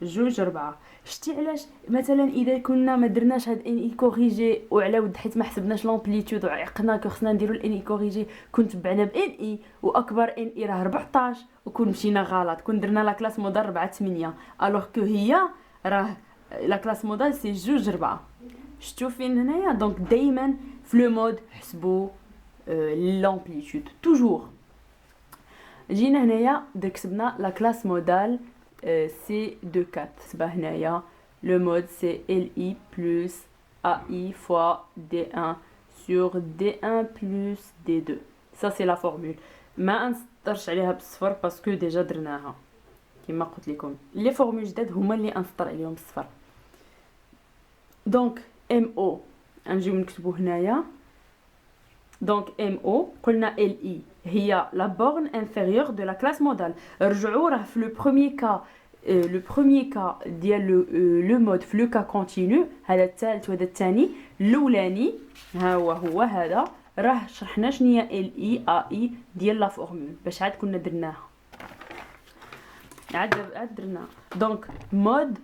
2/4. شتي علاش مثلا اذا كنا ما درناش هاد ان اي كوريجي وعلى ود حيت ما حسبناش لامبليتود وعقنا خصنا نديرو الان اي كوريجي، كنت تبعنا بان اي واكبر ان اي راه 14 وكون مشينا غلط، كون درنا لا كلاس مودال 4 8 الوغ كو هي راه لا كلاس مودال سي 2/4. شتو فين هنايا؟ دونك دائما في لو مود حسبوا لامبليتود توجور. جينا هنايا كتبنا لا كلاس مودال سي دو 4. تبا هنايا لو مود سي ال اي بلس ا اي فوا دي 1 سور دي 1 بلس دي 2. سا سي لا فورمول، ما نسطرش عليها بالصفر باسكو ديجا درناها كما قلت لكم. لي فورمول جداد هما اللي نسطر عليهم بالصفر. دونك ام او نجيو نكتبو هنايا. دونك ام او قلنا ال اي هي لا بورن انفيريور دو لا كلاس مودال. رجعوا راه في لو بروميير كا لو بروميير كا ديال لو مود في لو كا كونتينيو، هذا الثالث وهذا الثاني. الاولاني ها هو هذا راه شرحنا شنو هي ال اي ا اي ديال لا فورمول باش عاد كنا درناها عاد درناها. دونك مود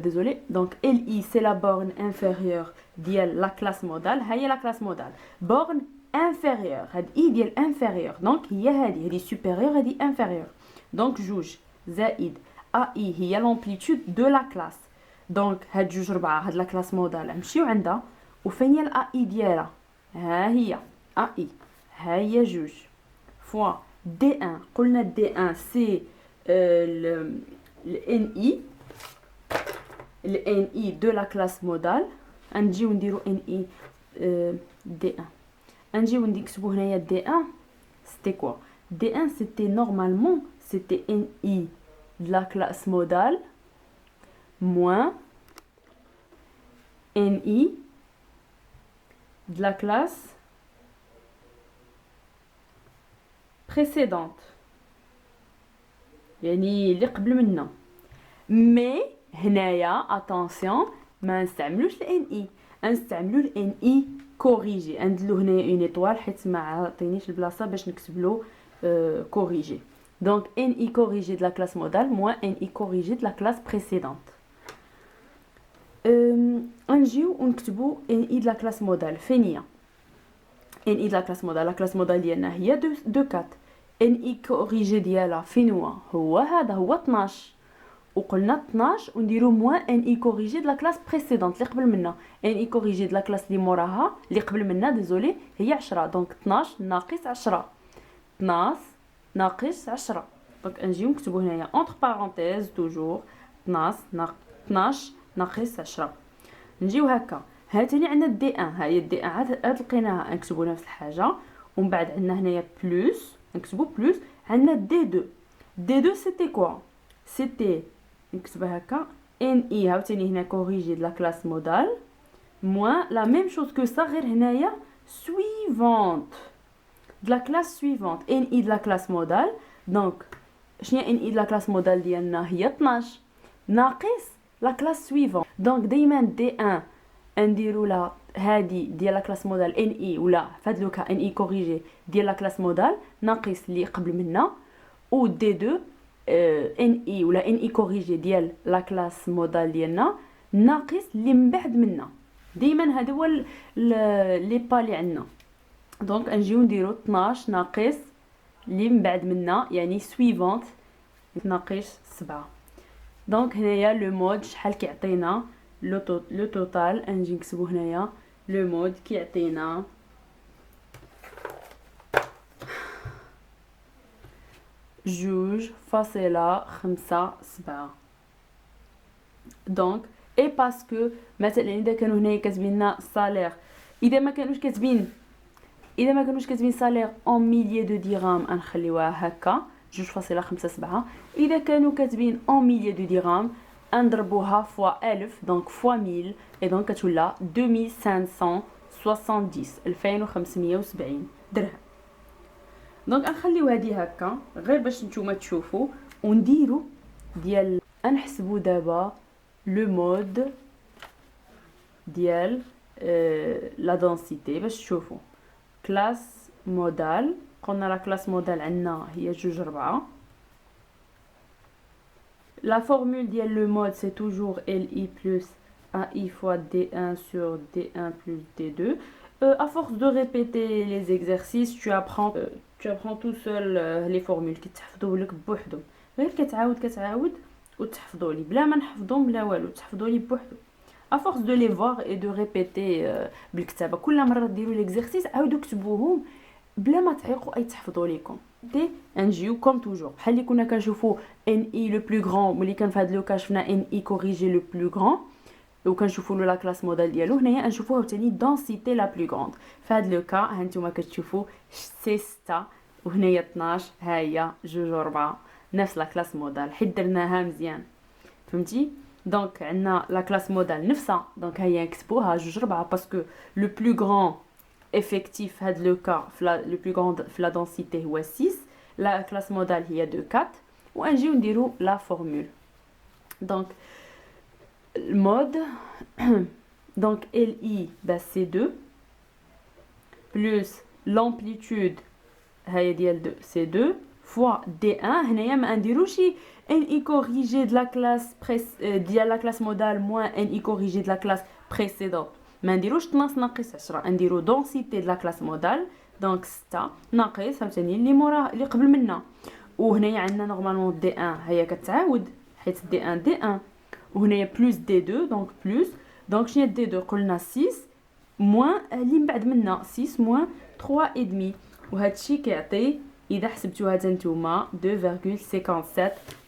désolé, donc LI c'est la borne inférieure ديال la classe modale. هي la classe modale borne inférieure. هاد I ديال inférieure donc هي هادي supérieure هادي inférieure. donc جوج زائد AI هي l'amplitude de la classe. donc هاد 2/4 هاد la classe modale نمشيو عندها وفين هي AI ديالها؟ ها هي AI ها هي جوج فوا D1. قلنا D1 c'est le NI le NI de la classe modale. نجيو نديرو NI D1. نجيو نكتبو هنايا D1 c'était quoi? D1 c'était normalement c'était NI de la classe modale moins NI de la classe précédente يعني اللي قبل منا. مي هنايا اتونسيون ما نستعملوش الان اي، نستعملو الان اي كوريجي. ندلو هنايا اون ايطوال حيت ما عطينيش البلاصه باش نكتب له كوريجي. دونك ان اي كوريجي de la classe modale moins ان اي كوريجي de la classe précédente. نجيو ونكتبو ان اي de la classe modale فين هي؟ ان اي de la classe modale. la classe modale ديالنا هي دو 4. ان اي كوريجي ديالها فين هو هذا هو 12 وقلنا 12 ونديرو موان ان اي كوريجي د لا كلاس بريسيدونت اللي قبل منا. ان اي كوريجي د لا كلاس اللي موراها اللي قبل منا ديزولي هي 10. دونك 12 ناقص 10 12 ناقص 10. دونك نجيو نكتبو هنايا اونتر بارونتيز توجور 12 ناقص 10. نجيو هكا هاتني عندنا دي 1 ها هي دي 1 عاد لقيناها نكتبو نفس الحاجه. ومن بعد عندنا هنايا بلس نكتبو بلس. عندنا دي 2 دي 2 سيتي كوا؟ سيتي نكتبها هكا NI عاوتاني هنا corrigé de la classe modale moins la même chose que ça غير هنايا suivante de la classe suivante NI de la classe modale donc شنو هي NI de la classe modale ديالنا هي 12 ناقص la classe suivante donc دايما D1 نديرو لا هادي ديال لا كلاس مودال ان اي ولا فهاد لوكا ان اي كوريجي ديال لا كلاس مودال ناقص اللي قبل منا و دي 2 ان اي ولا ان اي كوريجي ديال لا كلاس مودال ديالنا ناقص اللي من بعد منا ديما هذا هو لي با اللي عندنا دونك نجيو نديرو 12 ناقص اللي من بعد منا يعني سويفونت ناقص 7 دونك هنايا لو مود شحال كيعطينا لو توتال نجي نكتبو هنايا لو مود كيعطينا جوج فاصلة 5 7 دونك اي باسكو مثلا اذا كانوا هنايا كاتبين لنا الصالير اذا ما كانوش كاتبين صالير اون ميليي دو درهم نخليوها هكا 2.57 اذا كانوا كاتبين اون ميليي دو درهم نضربوها فوا 1000 دونك فوا 1000 اي دونك كتولى 2570 درهم دونك نخليو هادي هكا غير باش نتوما تشوفوا ونديرو ديال نحسبوا دابا لو مود ديال لا دنسيتي باش تشوفوا كلاس مودال قلنا لا كلاس مودال عندنا هي 2 la formule ديال le mode c'est toujours LI plus AI fois D1 sur D1 plus D2 à force de répéter les exercices tu apprends tout seul les formules كيتحفظوا لك بوحدهم غير كتعاود وتحفظوا لي بلا ما نحفظهم بلا والو تحفظوا لي بوحدهم à force de les voir et de répéter بالكتابه كل مره ديروا ليكزيرسيس عاودوا كتبوهم بلا ما تعيقوا اي تحفظوا لكم دي نجيو كوم توجور بحال اللي كنا كنشوفوا ان اي لو بلو غران ملي كان في هذا لو كا شفنا ان اي كوريجي لو بلو غران وكنشوفوا له لا كلاس موديل ديالو هنايا نشوفوها ثاني دونسيتي لا بلو غراند في هذا لو كا ها نتوما كتشوفوا سي 6 وهنايا 12 ها هي 2 نفس لا كلاس موديل حيت درناها مزيان فهمتي دونك عندنا لا كلاس موديل نفسها دونك هيا نكتبوها 2 باسكو لو بلو غران effectif هاد لو كا لو بلو غراند في لا دنسيتي هو 6 لا كلاس موديل هي 2 4 ونجيو نديرو لا فورمول دونك المود دونك LI c'est 2 plus l'amplitude هي ديال 2 c'est 2 fois D1 هنايا ما نديروش NI corrigé de la classe ديال la classe modale moins NI corrigé de la classe précédente ما نديروش 12 ناقص 10 نديرو densité de la classe modale دونك 6 ناقص عاوتاني اللي مورا اللي قبل منا وهنايا عندنا نورمالمون D1 هي كتعاود حيت D1 وهنايا بلس D2 دونك بلس دونك شنو هي D2 قلنا 6 موان اللي من بعد منا 6 موان 3 et demi وهذا الشيء كيعطي اذا حسبتوها نتوما 2.57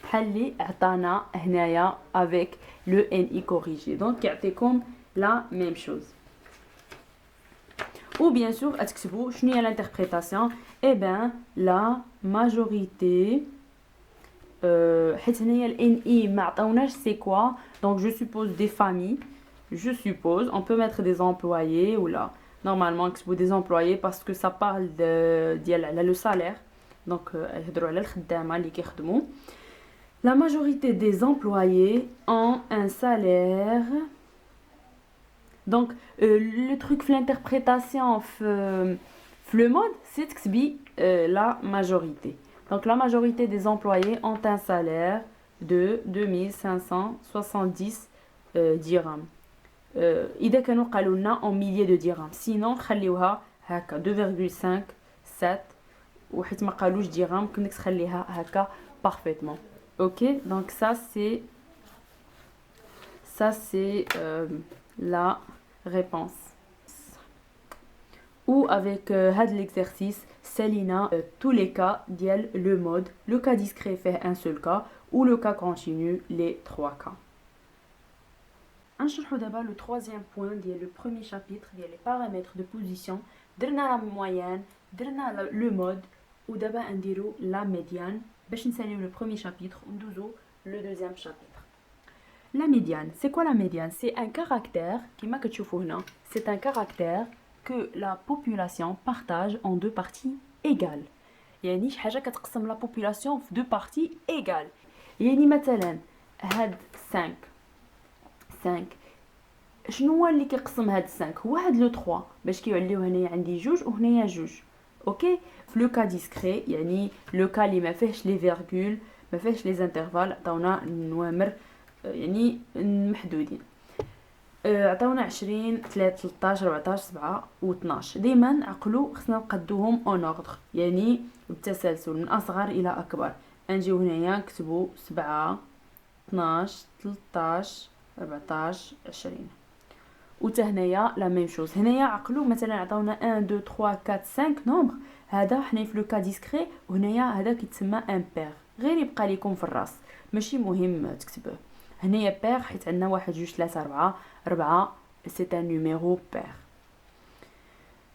بحال اللي عطانا هنايا avec le NI corrigé donc كيعطيكم la même chose ou bien sûr تكتبوا شنو هي l'interprétation et ben la majorité حيت هنايا ال NI ما عطاوناش c'est quoi donc je suppose des familles je suppose on peut mettre des employés ou là normalement نكتبوا des employés parce que ça parle ديال على le salaire donc يهضروا على الخدامه اللي كيخدموا la majorité des employés ont un salaire donc le truc في l'interprétation في le mode c'est تكتبي la majorité donc la majorité des employés ont un salaire de 2570 dirhams إذا كانوا قالوا لنا en milliers de dirhams sinon خليوها هكا 2.57 وحيت ما قالوش درهم كنت تخليها هكا parfaitement ok donc ça c'est la réponse ou avec هاد l'exercice سالينا tous les cas ديال le mode le cas discret fait un seul cas ou le cas continu les 3 cas نشرحوا دابا le troisième point ديال le premier chapitre ديال les paramètres de position درنا la moyenne درنا le mode ودابا نديرو la médiane باش نساليو le premier chapitre وندوزو le deuxième chapitre La médiane, c'est quoi la médiane? C'est un caractère, كيما كتشوفوا هنا, c'est un caractère que la population partage en deux parties égales. يعني شي حاجة كتقسم la population في deux parties égales. يعني مثلا هاد 5 شنو هو اللي كيقسم هاد 5؟ هو هاد لو 3 باش كيوليو هنايا عندي جوج وهنايا جوج. اوكي في لو كا ديسكري يعني لو كا اللي ما فيهش لي فيرغول ما فيهش لي انترفال عطاونا نوامر يعني محدودين. عطاونا 20 13 14 7 و12. ديما عقلوا خصنا نقدوهم اون اوردر يعني بالتسلسل من اصغر الى اكبر. نجيو هنايا نكتبوا 7 12 13 14 20 وتا هنايا لا ميم شوز. هنايا عقلوا مثلا عطاونا 1 2 3 4 5 نومبر، هذا حنا في لو كا ديسكري وهنايا هذا كيتسمى ان بير. غير يبقى لكم في الراس ماشي مهم تكتبوه. هنايا بير حيت عندنا 1 2 3 4 سي ان نيميرو بير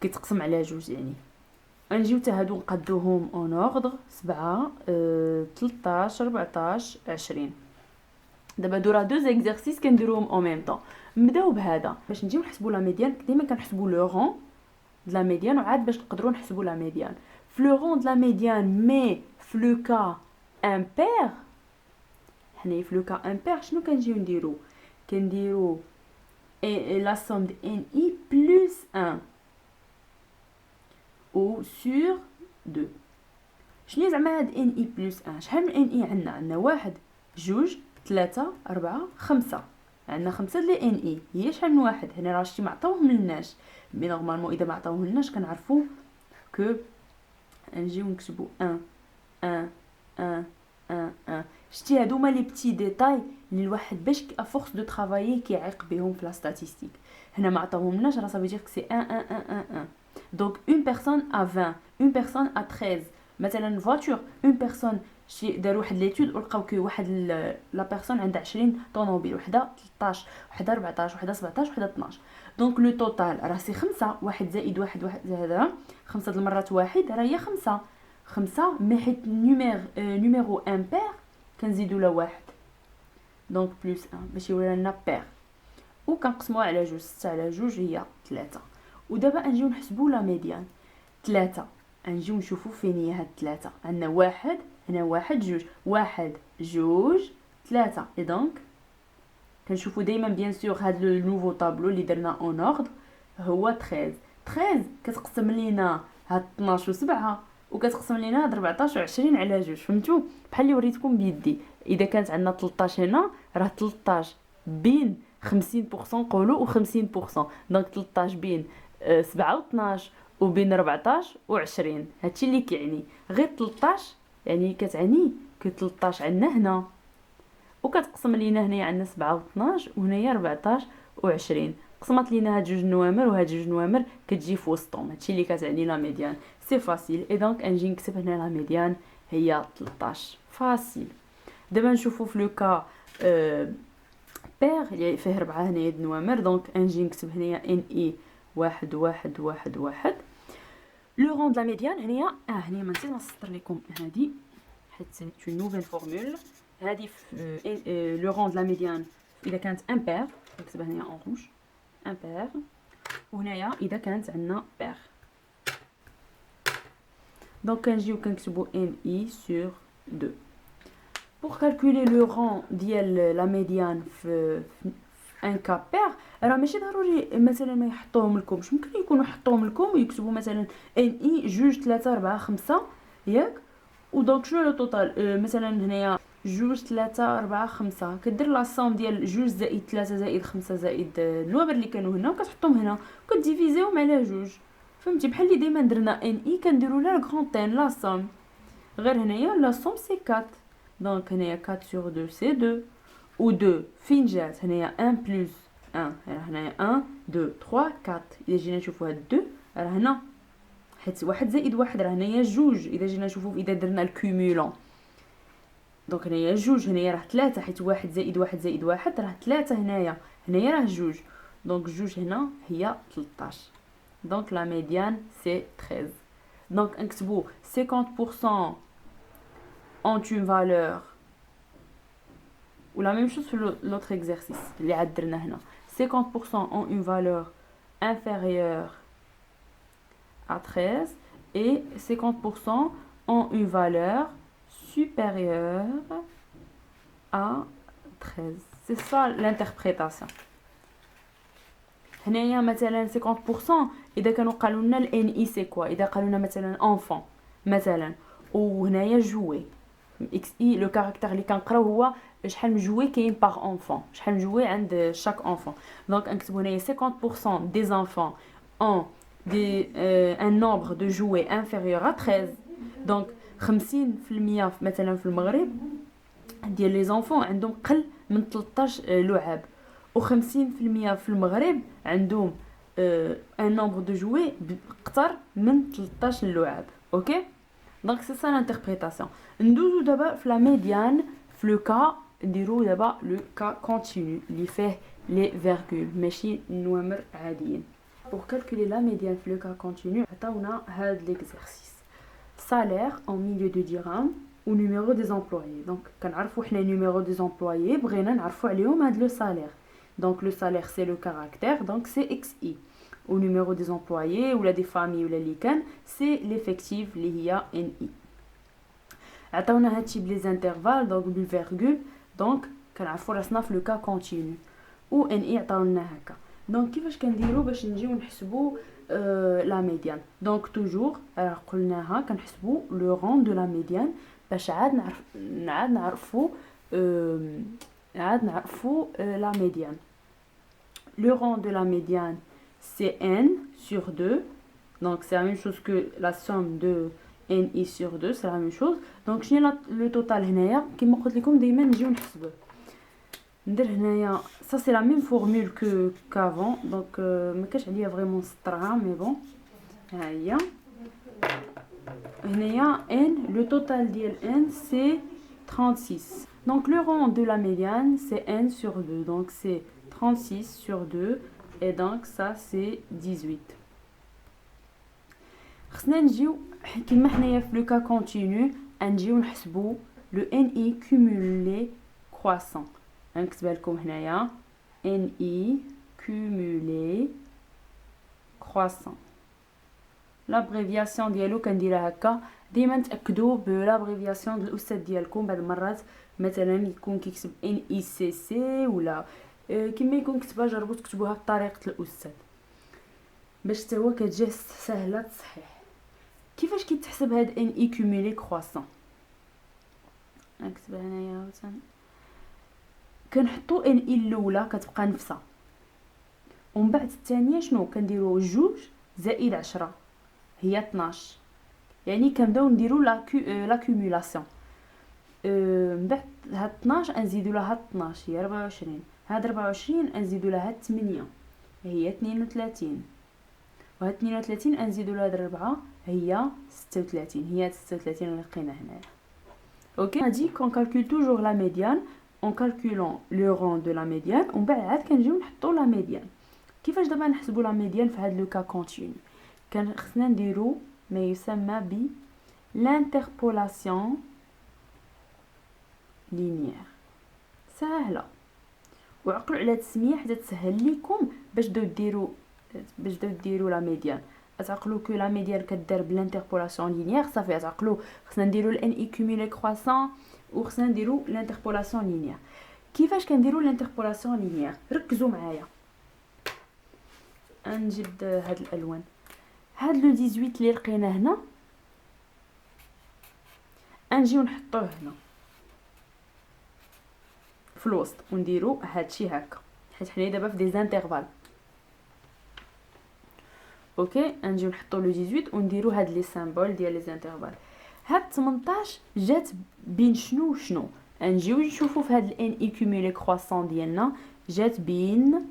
كيتقسم على جوج. يعني نجيو حتى هادو نقادوهم اون اوردر 7 13 14 20. دابا هادو راه دو زيكزارسيس كنديروهم او ميم طون. نبداو بهذا باش نجيو نحسبوا لا ميديان. ديما كنحسبوا لو رون د لا ميديان وعاد باش نقدروا نحسبوا لا ميديان. في لو رون د لا ميديان مي في لو كا امبير. حنا في لو كا امبير شنو كنجيو نديرو؟ كنديرو لا سوم د ان اي بلس 1 او سور 2. شنو زعما هاد ان اي بلس 1؟ شحال من ان اي عندنا 1 2 3 4 5. عندنا 5 لي ان اي. هي شحال من واحد؟ هنا راه شتي ما عطاوهم لناش مي نورمالمون اذا ما عطاوهم لناش كنعرفوا كو نجيو نكتبوا 1 1 1 1 1. شتي هادو هما لي بتي ديتاي اللي الواحد باش افورس دو ترافايي كيعيق بهم في لا ستاتستيك. هنا ما عطاوهم لناش راه صافي دير سي 1 1 1 1 1. دونك اون بيرسون ا 20 اون بيرسون ا 13. مثلا فواتور اون بيرسون شي داروا واحد ليتود ولقاو كي واحد لا بيرسون عندها 20 طوموبيل، وحده 13 وحده 14 وحده 17 وحده 12. دونك لو توتال راه سي 5. واحد زائد واحد هذا 5 د المرات واحد راه هي 5 مي حيت نيميرو امبير كنزيدو له واحد دونك بلس 1 باش يولي لنا بير وكنقسموها على جوج. 6 على جوج هي 3. ودابا نجيو نحسبوا لا ميديان 3. نجيو نشوفوا فين هي هاد 3. عندنا واحد هنا 1 2 1 2 3. اي دونك كنشوفوا دائما بيان سور هاد لو نوفو طابلو اللي درنا اون اوردر هو 13 كتقسم لينا هاد 12 و7 وكتقسم لينا هاد 14 و20 على جوج. فهمتوا؟ بحال اللي وريتكم بيدي. اذا كانت عندنا 13 هنا راه 13 بين 50% نقولوا و50%. دونك 13 بين 7 و12 وبين 14 و20. هادشي اللي كيعني غير 13 يعني كتعني كو 13 عندنا هنا وكتقسم لينا هنايا عندنا 7 و12 وهنايا 14 و20. قسمت لينا هاد جوج نوامر وهاد جوج نوامر كتجي في وسطهم. هادشي اللي كتعني لا ميديان. سي فاسيل. اي دونك نجي نكتب هنا لا ميديان هي 13. فاسيل. دابا نشوفوا في لو كا بير اللي فيه 4 هنايا د نوامر. دونك نجي نكتب هنايا ان اي 1 1 1 1. لو رون د لا ميديان هنايا هنايا ما نسيت نسطر لكم هادي حيت سي اون نوفيل فورمول. هادي لو رون د لا ميديان اذا كانت امبير نكتبها هنايا اون روج امبير. وهنايا اذا كانت عندنا بير. دونك كنجيو كنكتبوا ان اي سور 2. pour calculer le rang ديال لا ميديان في ان كا بير راه ماشي ضروري مثلا ما يحطوهم لكمش. ممكن يكونوا حطوهم لكم ويكتبوا مثلا ان اي 2 3 4 5 ياك. ودونك شنو لو توتال؟ مثلا هنايا 2 3 4 5 كدير لا سوم ديال 2 زائد 3 زائد 5 زائد النوامر اللي كانوا هنا وكتحطهم هنا وكديفيزيهم على 2. فهمتي؟ بحال اللي دائما درنا ان اي كنديروا لها الكرونتين لا سوم. غير هنايا لا سوم سي 4. دونك هنايا 4 sur 2 سي 2 و 2 فين جات؟ هنايا 1 بلس 1 هنايا 1 2 3 4. اذا جينا نشوفوا هاد 2 راه هنا حيت 1 زائد 1 راه هنايا 2. اذا جينا نشوفوا اذا درنا الكومولون دونك هنايا 2 هنايا راه 3 حيت 1 زائد 1 زائد 1 راه 3. هنايا راه 2 دونك 2 هنا هي 13. دونك لا ميديان سي 13. دونك نكتبوا 50% ont une valeur ou la même chose sur l'autre exercice اللي عاد درنا هنا 50% ont une valeur inférieure à 13 et 50% ont une valeur supérieure à 13. C'est ça l'interprétation. هنايا مثلا 50% اذا كانوا قالوا لنا الان اي سي كوا، اذا قالوا لنا مثلا enfant مثلا وهنايا jouer اكس اي لو كاركتير اللي كنقراو هو شحال من جوي كاين باغ اونفون، شحال من جوي عند شاك اونفون. دونك نكتبوا هنايا 50% des enfants ont un nombre de jouets inférieur à 13. دونك 50% مثلا في المغرب ديال لي زونفون عندهم قل من 13 لعاب، و 50% في المغرب عندهم ان نومبر دو جوي اكثر من 13 لعاب. اوكي دونك سي سا لانتربريتاسيون. ندوزو دابا في لا ميديان في لو كا، نديرو دابا لو كا كونتينيو اللي فيه لي فيرغول ماشي نوامر عاديين. pour calculer la médiane في لو كا كونتينيو عطاونا هاد ليكزرسيس salaire en milieu de dirham ou numéro des employés. Donc كنعرفوا حنا numéro des employés بغينا نعرفوا عليهم هاد لو salaire. Donc le salaire c'est le caractère, donc c'est XI. Au numéro des employés ou des familles ou les كان c'est l'effectif اللي هي NI. عطاونا هادشي بلي intervalles donc بالفيرغول، donc كنعرفوا راسنا في لو كا كونتينيو و NI عطاونا هكا. donc كيفاش كنديروا باش نجيو نحسبوا لا ميديان؟ دونك توجور قلناها كنحسبوا لو رون دو لا ميديان باش عاد نعرفوا la médiane. Le rang de la médiane, c'est n sur 2. Donc, c'est la même chose que la somme de ni sur 2. C'est la même chose. Donc, je le total هنايا كما قلت لكم دائما نجيو نحسبوه. ندير هنايا ça c'est la même formule que qu'avant. Donc, ما كاش عليا فريمون سطرها mais bon. ها هي. هنايا n, le total ديال n c'est 36. Donc le rang de la médiane c'est n sur 2, donc c'est 36 sur 2 et donc ça c'est 18. خصنا نجيو كيما حنايا في لو كا كونتينيو نجيو نحسبوا لو NI cumulé croissant. نكتبها لكم هنايا NI cumulé croissant. لابريفياسيون ديالو كنديرها هكا. ديما تاكدوا بلابريفياسيون ديال الاستاذ ديالكم. بعض المرات مثلا يكون كيكتب NICC ولا كما يكون كتبها جربوا تكتبوها بطريقه الاستاذ باش حتى هو كتجي سهله تصحيح. كيفاش كيتحسب هاد NI cumulé croissant؟ نكتبها هنايا مثلا كنحطوا NI الاولى كتبقى نفسها، ومن بعد الثانيه شنو كنديروا 2 زائد 10 هي 12. يعني كنبداو نديروا لا كومولاسيون. من بعد هاد 12 نزيدوا لها 12 هي 24. هاد 24 نزيدوا لها 8 هي 32. وهاد 32 نزيدوا لها 4 هي 36. هي 36 اللي لقينا هنايا. اوكي هادي كون كالكول توجور لا ميديان en calculant le rang de la médiane. ومن بعد عاد كنجيو نحطوا لا ميديان. كيفاش دابا نحسبوا لا ميديان في هاد لو كا كونتينيو؟ كان خصنا نديرو ما يسمى ب l'interpolation linéaire. سهله وعقلوا على التسميه حتى تسهل لكم باش تبداو ديروا لا ميديان. تعقلوا كو لا ميديان كدار بالانتربولاسيون لينيير صافي. تعقلوا خصنا نديروا الان اي كومولي كرواسون وخصنا نديروا الانتربولاسيون لينيير. كيفاش كنديروا الانتربولاسيون لينيير؟ ركزوا معايا. نجيب هاد الالوان. هاد لو 18 اللي لقينا هنا نجيو نحطوه هنا في الوسط ونديروا هادشي هكا حيت حنا دابا في دي زانترفال. اوكي نجيو نحطوا لو 18 ونديروا هاد لي سامبول ديال لي زانترفال. هاد 18 جات بين شنو وشنو؟ نجيو نشوفوا في هاد الان اي كومولي كرواسون ديالنا جات بين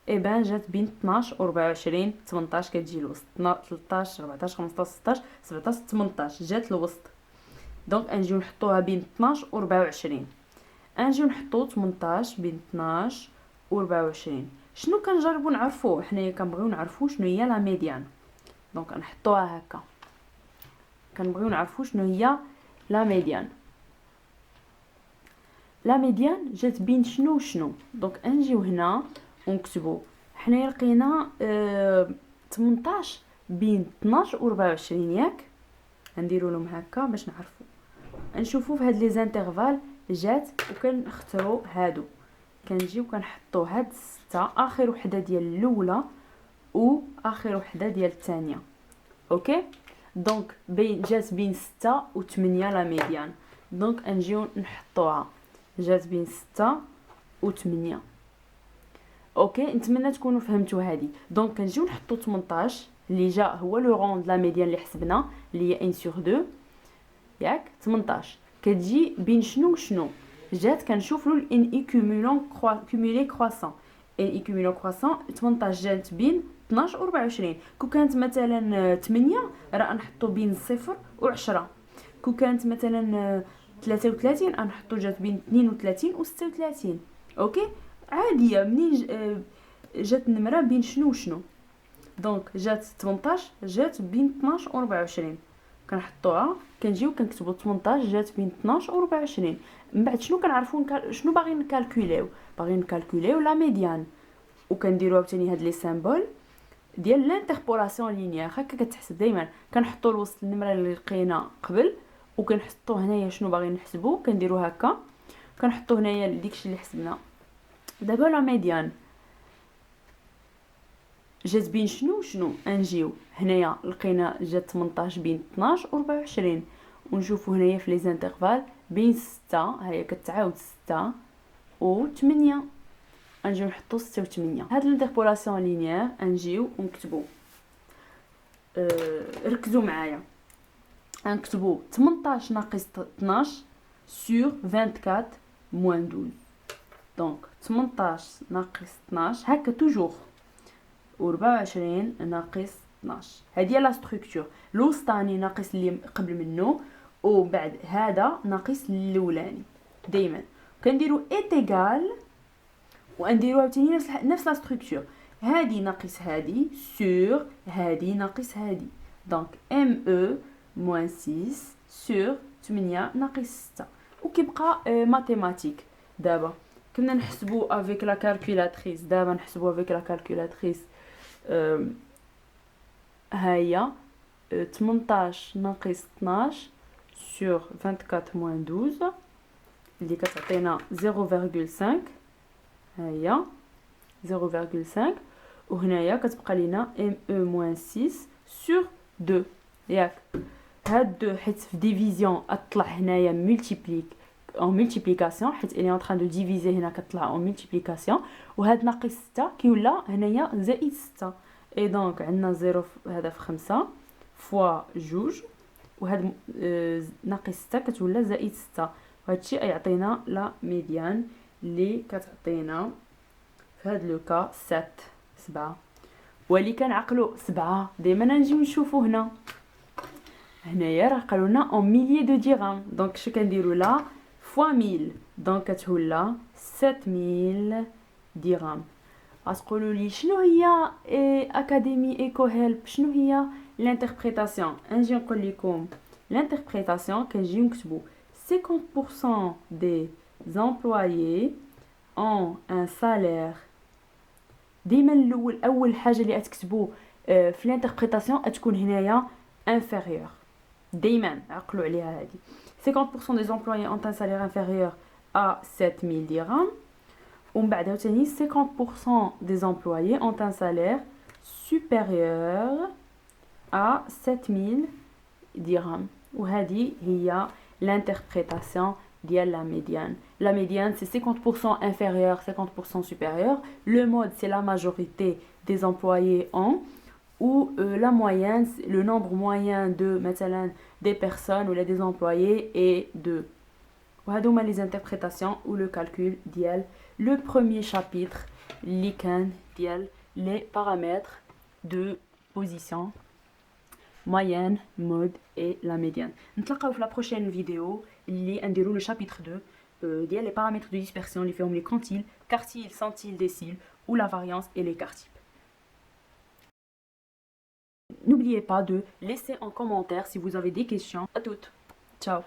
جات بين 12 و 24. 18 كتجي الوسط. 13 14 15 16 17 18 جات الوسط. دونك نجيو نحطوها بين 12 و 24. نجيو نحطو 18 بين 12 و 24. شنو كنجربوا نعرفوه حنايا؟ كنبغيو نعرفوا شنو هي لا ميديان. دونك نحطوها هكا. كنبغيو نعرفوا شنو هي لا ميديان. لا ميديان جات بين شنو وشنو. دونك نجيو هنا ونكتبو حنايا لقينا 18 بين 12 و 24 ياك. نديرو لهم هكا باش نعرفو نشوفو في هاد لي زانترفال جات وكنختارو هادو. كنجيو كنحطو هاد 6 اخر وحده ديال الاولى و اخر وحده ديال الثانيه. اوكي دونك جات بين 6 و 8 لا ميديان. دونك نجيو نحطوها جات بين 6 و 8. اوكي نتمنى تكونوا فهمتوا هذه. دونك كنجيو نحطو 18 اللي جا هو لو روند لا ميديان اللي حسبنا اللي هي 1/2 ياك. 18 كتجي بين شنو وشنو جات. كنشوفوا الان اي كومولي كرواسون. ان اي كومولي كرواسون 18 جات بين 12 و 24. كو كانت مثلا 8 راه نحطو بين 0 و 10. كو كانت مثلا 33 نحطو جات بين 32 و 36. اوكي عاديه منين جات النمره بين شنو وشنو. دونك جات 18 جات بين 12 و 24 كنحطوها. كنجيو كنكتبوا 18 جات بين 12 و 24. من بعد شنو كنعرفوا شنو باغيين نكالكوليو لا ميديان. وكنديروا عاوتاني هاد لي سيمبول ديال لانتربولاسيون لينيير. هكا كتحسب دائما كنحطوا الوسط النمره اللي لقينا قبل وكنحطوا هنايا شنو باغيين نحسبوا. كنديروا هكا كنحطوا هنايا داكشي اللي حسبنا. دابا لا ميديان جات بين شنو وشنو. نجيو هنايا لقينا جات 18 بين 12 و 24 ونشوفوا هنايا في لي زانترفال بين 6 هي كتعاود 6 و 8. نجيو نحطو 6 و 8. هاد الانتربولاسيون لينيير نجيو ونكتبو ركزوا معايا. نكتبو 18 ناقص 12 sur 24 moins 12. دونك 18 ناقص 12 هكا توجور و 24 ناقص 12. هذه هي لا ستركتور. الوسطاني ناقص اللي قبل منه وبعد هذا ناقص الاولاني. دائما كنديروا ايتيغال ونديروا عاوتاني نفس لا ستركتور. هذه ناقص هذه سور هذه ناقص هذه. دونك ام او موان 6 سور 8 ناقص 6. وكيبقى ماتيماتيك. دابا كنا نحسبوا افيك لا كالكولاتريس. دابا نحسبوا افيك لا كالكولاتريس. هيا 18 ناقص 12 sur 24 moins 12 اللي كتعطينا 0.5. هيا 0.5 وهنايا كتبقى لينا ام او موان 6 sur 2 ياك. هاد 2 حيت في ديفيزيون اطلع هنايا ملتيبليك en multiplication حيت elle est en train de diviser هنا كتطلع en multiplication. وهاد ناقص 6 كيولا هنايا زائد 6. اي دونك عندنا 0 هذا في 5 فوا جوج وهاد ناقص 6 كتولى زائد 6. وهادشي يعطينا لا ميديان اللي كتعطينا في هاد لو كا 7. واللي كنعقلوا 7 دائما نجيو نشوفوا هنايا راه قالوا لنا en milliers de dirhams. دونك شنو كنديروا لا فوا 1000 دونك كتولى 7000 درهم. غتقولوا لي شنو هي اكاديمي ايكو هيلب شنو هي لانتربريتاسيون. نجي نقول لكم لانتربريتاسيون كنجيو نكتبوا 50% des employés ont un salaire. ديما اول حاجه اللي تكتبوا في لانتربريتاسيون تكون هنايا inférieur. دايما عقلوا عليها هذه. 50% des employés ont un salaire inférieur à 7000 dirhams. ومن بعد عاوتاني 50% des employés ont un salaire supérieur à 7000 dirhams. وهذه هي l'interprétation ديال la médiane. La médiane c'est 50% inférieur, 50% supérieur. Le mode c'est la majorité des employés ont. Ou la moyenne, le nombre moyen de مثلا des personnes ou des employés est de. وهادو هما les interprétations ou le calcul ديال le premier chapitre اللي كان ديال les paramètres de position moyenne, mode et la médiane. نتلاقاو في la prochaine vidéo اللي نديرو le chapitre 2 ديال les paramètres de dispersion اللي فيهم les quantiles, quartiles, centiles, déciles ou la variance et les quartiles. N'oubliez pas de laisser en commentaire si vous avez des questions. À toutes. Ciao.